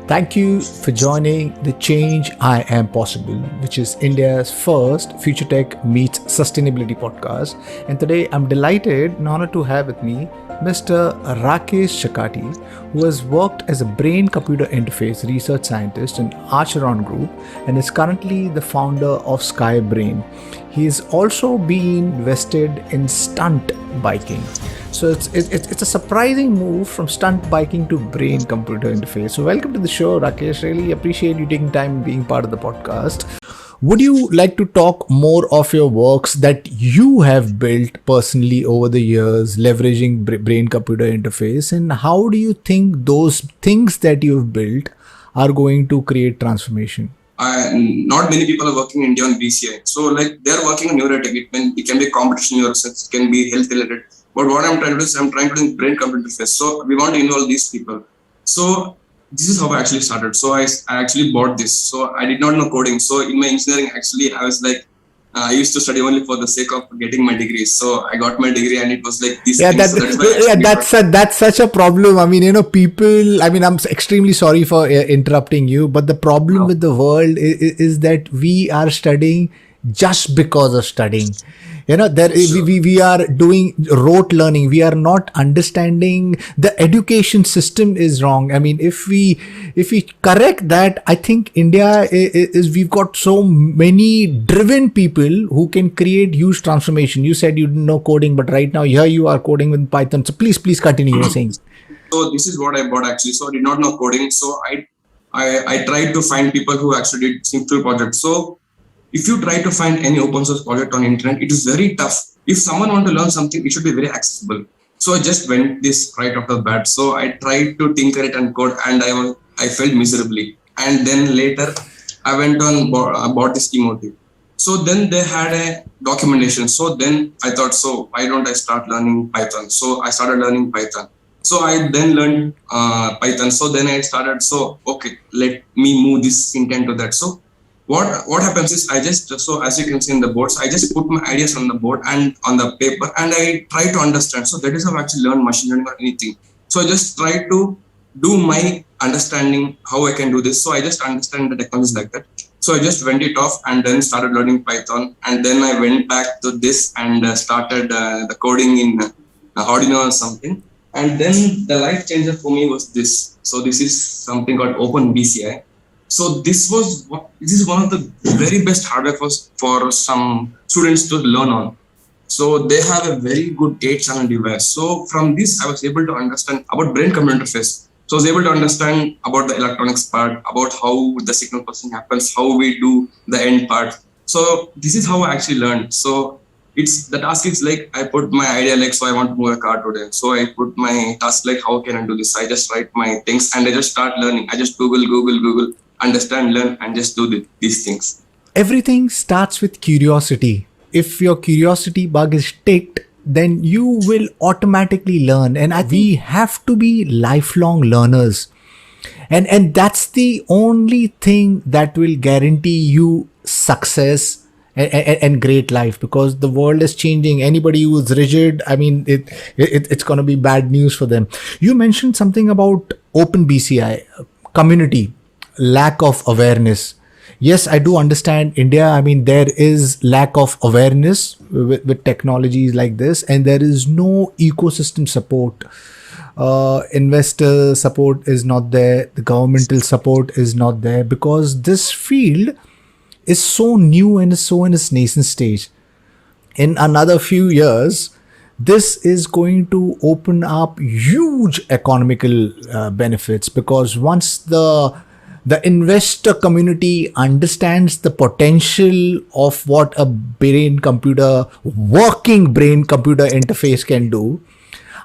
Thank you for joining the Change I Am Possible, which is India's first Future Tech Meets Sustainability podcast. And today I'm delighted and honored to have with me Mr. Rakesh Shakati, who has worked as a brain computer interface research scientist in Acheron Group and is currently the founder of Skybrain. He's also been invested in stunt biking. So it's a surprising move from stunt biking to brain computer interface. So welcome to the show, Rakesh. Really appreciate you taking time and being part of the podcast. Would you like to talk more of your works that you have built personally over the years, leveraging brain computer interface, and how do you think those things that you've built are going to create transformation? Not many people are working in India on BCI. So like they're working on neurotech. It can be competition neuroscience, it can be health related. But what I'm trying to do is I'm trying to do brain computer interface. So we want to involve these people. So this is how I actually started. So I actually bought this. So I did not know coding. So in my engineering, actually, I was like, I used to study only for the sake of getting my degree. So I got my degree and it was like this. Yeah, So that's such a problem. I mean, people, I mean, I'm extremely sorry for interrupting you, but the problem with the world is that we are studying just because of studying. We are doing rote learning. We are not understanding the education system is wrong. I mean, if we correct that, I think India is we've got so many driven people who can create huge transformation. You said you didn't know coding, but right now here you are coding with Python. So please continue. You were saying. So this is what I bought actually. So I did not know coding. So I tried to find people who actually did simple projects. So if you try to find any open source project on internet, it is very tough. If someone want to learn something, it should be very accessible. So I just went this right off the bat. So I tried to tinker it and code, and I failed miserably. And then later, I went on bought this Emotive. So then they had a documentation. So then I thought, so why don't I start learning Python? So I started learning Python. So I then learned Python. So then I started. So okay, let me move this intent to that. So what happens is so as you can see in the boards, I just put my ideas on the board and on the paper and I try to understand. So that is how I actually learn machine learning or anything. So I just try to do my understanding how I can do this. So I just understand the technologies like that. So I just went it off and then started learning Python. And then I went back to this and started the coding in Arduino or something. And then the life changer for me was this. So this is something called OpenBCI. So this is one of the very best hardware for some students to learn on. So they have a very good 8-channel device. So from this, I was able to understand about brain computer interface. So I was able to understand about the electronics part, about how the signal processing happens, how we do the end part. So this is how I actually learned. So the task is like I put my idea like, so I want to move a car today. So I put my task like, how can I do this? I just write my things and I just start learning. I just Google, understand, learn, and just do these things. Everything starts with curiosity. If your curiosity bug is ticked, then you will automatically learn. And we have to be lifelong learners. And that's the only thing that will guarantee you success and great life, because the world is changing. Anybody who is rigid, I mean, it's going to be bad news for them. You mentioned something about OpenBCI community. Lack of awareness. Yes, I do understand India. I mean, there is lack of awareness with technologies like this, and there is no ecosystem support. Investor support is not there. The governmental support is not there because this field is so new and is so in its nascent stage. In another few years, this is going to open up huge economical benefits, because once the investor community understands the potential of what a working brain computer interface can do,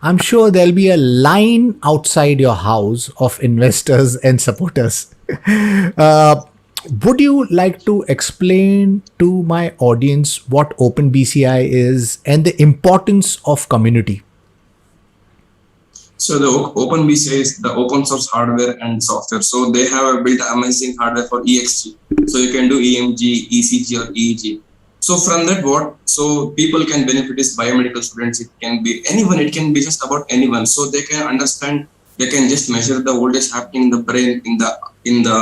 I'm sure there'll be a line outside your house of investors and supporters. Would you like to explain to my audience what OpenBCI is and the importance of community? So the OpenBCI is the open source hardware and software. So they have built amazing hardware for EXG. So you can do EMG, ECG or EEG. So from that, so people can benefit is biomedical students. It can be anyone. It can be just about anyone. So they can understand. They can just measure the voltage happening in the brain, in the in the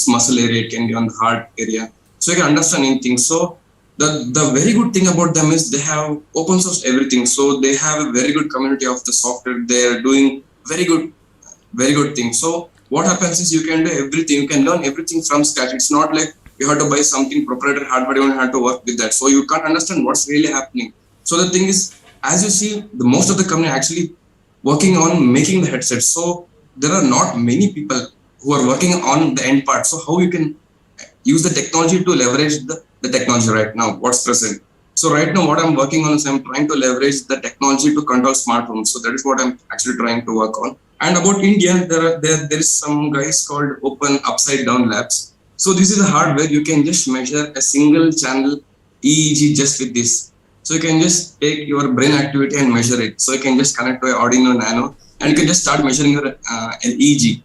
muscle area, it can be on the heart area. So you can understand anything. So the very good thing about them is they have open source everything. So they have a very good community of the software. They are doing very good thing. So what happens is you can do everything. You can learn everything from scratch. It's not like you have to buy something proprietary hardware. You don't have to work with that. So you can't understand what's really happening. So the thing is, as you see, the most of the company actually working on making the headset. So there are not many people who are working on the end part. So how you can use the technology to leverage the technology right now, what's present. So right now what I'm working on is I'm trying to leverage the technology to control smart homes. So that is what I'm actually trying to work on. And about India, there is some guys called Open Upside Down Labs. So this is a hardware you can just measure a single channel EEG just with this. So you can just take your brain activity and measure it. So you can just connect to an Arduino Nano and you can just start measuring your an EEG.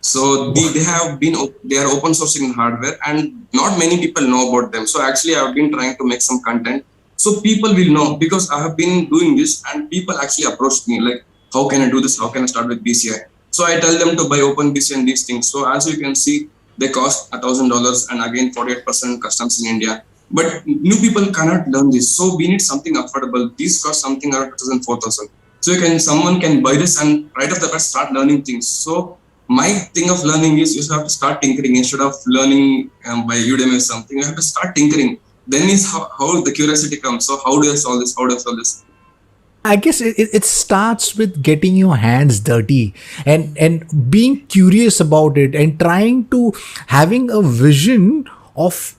So they are open sourcing the hardware and not many people know about them. So actually I've been trying to make some content so people will know, because I have been doing this and people actually approach me like, how can I do this? How can I start with BCI? So I tell them to buy OpenBCI and these things. So as you can see, they cost $1,000 and again 48% customs in India. But new people cannot learn this. So we need something affordable. These cost something around 2,000, 4,000. So someone can buy this and right off the bat start learning things. So my thing of learning is you have to start tinkering instead of learning by Udemy or something. You have to start tinkering. Then is how the curiosity comes. So how do I solve this? How do I solve this? I guess it starts with getting your hands dirty and being curious about it and trying to having a vision of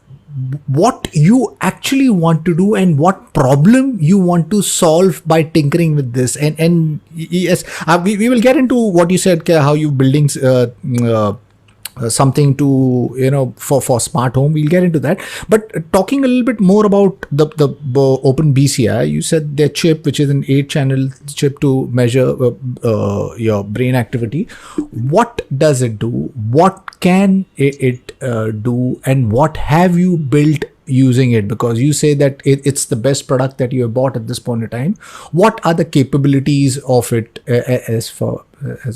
what you actually want to do and what problem you want to solve by tinkering with this. And yes, we will get into what you said, how you building something to for smart home. We'll get into that, but talking a little bit more about the Open BCI, you said their chip, which is an 8-channel chip to measure your brain activity. What does it do? What can it do, and what have you built using it? Because you say that it's the best product that you have bought at this point in time. What are the capabilities of it as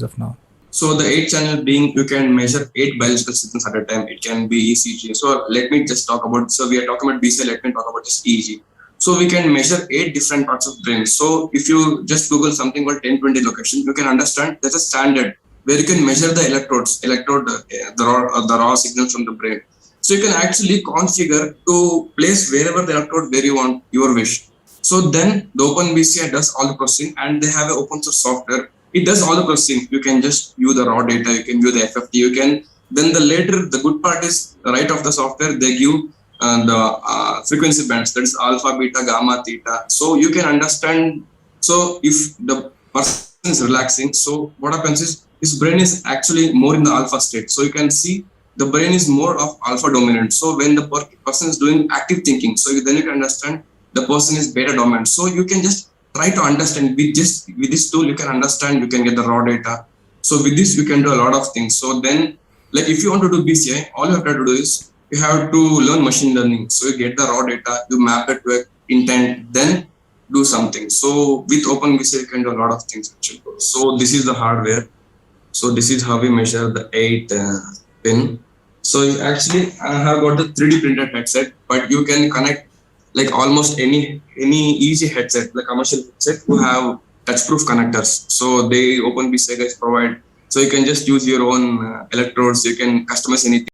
of now? So the 8-channel being, you can measure 8 biological signals at a time. It can be ECG. So let me just talk about, so we are talking about BCI, let me talk about just EEG. So we can measure 8 different parts of brain. So if you just Google something called 1020 location, you can understand there's a standard where you can measure the the raw signals from the brain. So you can actually configure to place wherever the electrode where you want your wish. So then the OpenBCI does all the processing and they have an open source software. It does all the processing. You can just view the raw data, you can view the FFT, you can, then the good part is right of the software, they give the frequency bands, that is alpha, beta, gamma, theta. So you can understand, so if the person is relaxing, so what happens is his brain is actually more in the alpha state. So you can see the brain is more of alpha dominant. So when the person is doing active thinking, so then you can understand the person is beta dominant. So you can just try to understand with this tool, you can understand, you can get the raw data. So with this, you can do a lot of things. So then, like if you want to do BCI, all you have to do is you have to learn machine learning. So you get the raw data, you map it to an intent, then do something. So with OpenBCI, you can do a lot of things actually. So this is the hardware. So this is how we measure the 8 pin. So you actually have got the 3D printed headset, but you can connect like almost any easy headset, like commercial headset, who have touch-proof connectors. So they OpenBCI guys provide. So you can just use your own electrodes. You can customize anything.